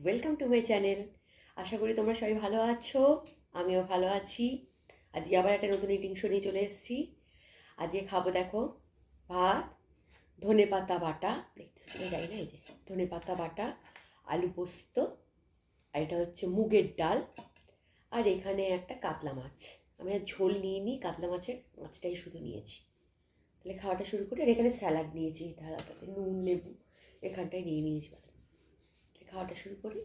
Welcome to my channel. আশা করি তোমরা সবাই ভালো আছো, আমিও ভালো আছি। আজকে আবার একটা নতুন ইটিং শো নিয়ে চলে এসেছি। আজকে খাবো দেখো ভাত, ধনে পাতা বাটা, দেখতে যাই না, এই যে ধনে পাতা বাটা, আলু পোস্ত, আর এটা হচ্ছে মুগের ডাল, আর এখানে একটা কাতলা মাছ। আমি আর ঝোল নিইনি, কাতলা মাছটাই শুধু নিয়েছি। তাহলে খাওয়াটা শুরু করি। আর এখানে স্যালাড নিয়েছি, তাতে নুন লেবু এখানটায় নিয়ে নিয়েছি। খাওয়াটা শুরু করি।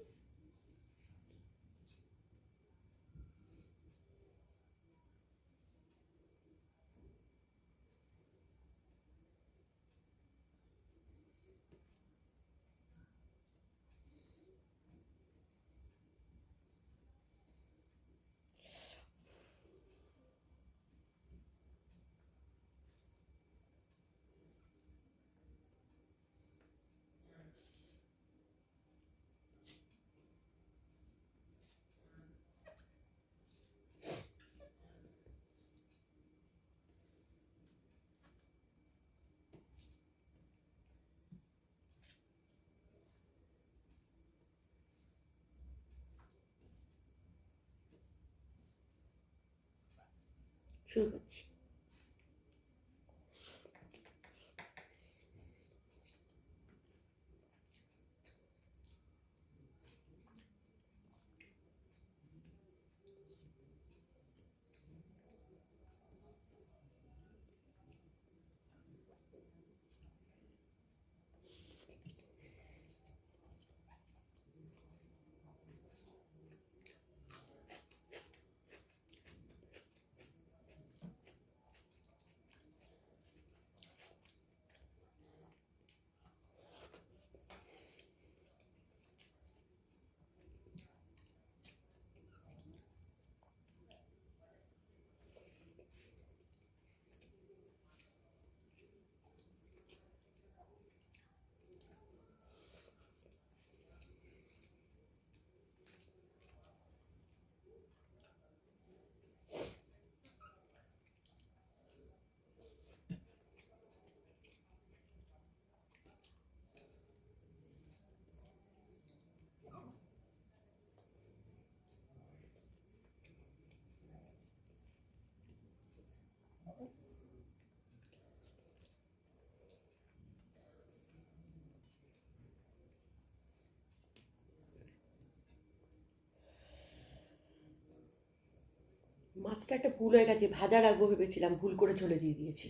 শুরু করছি। মাছটা একটা ভুল হয়ে গেছে, ভাজা রাখবো ভেবেছিলাম, ভুল করে ঝোলে দিয়ে দিয়েছি।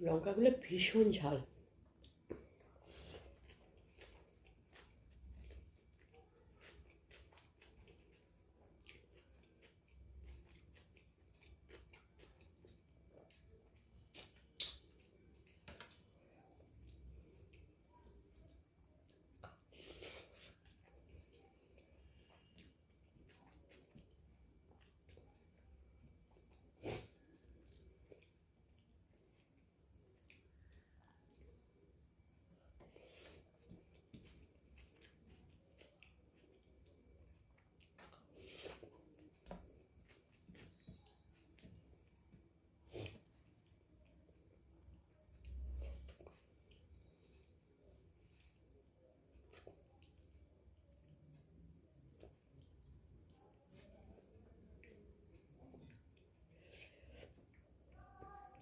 লঙ্কাগুলো ভীষণ ঝাল।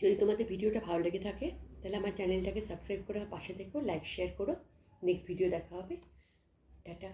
যদি তোমাদের ভিডিওটা ভালো লেগে থাকে তাহলে আমার চ্যানেলটাকে সাবস্ক্রাইব করে পাশে থেকো, লাইক শেয়ার করো। নেক্সট ভিডিও দেখা হবে। টাটা।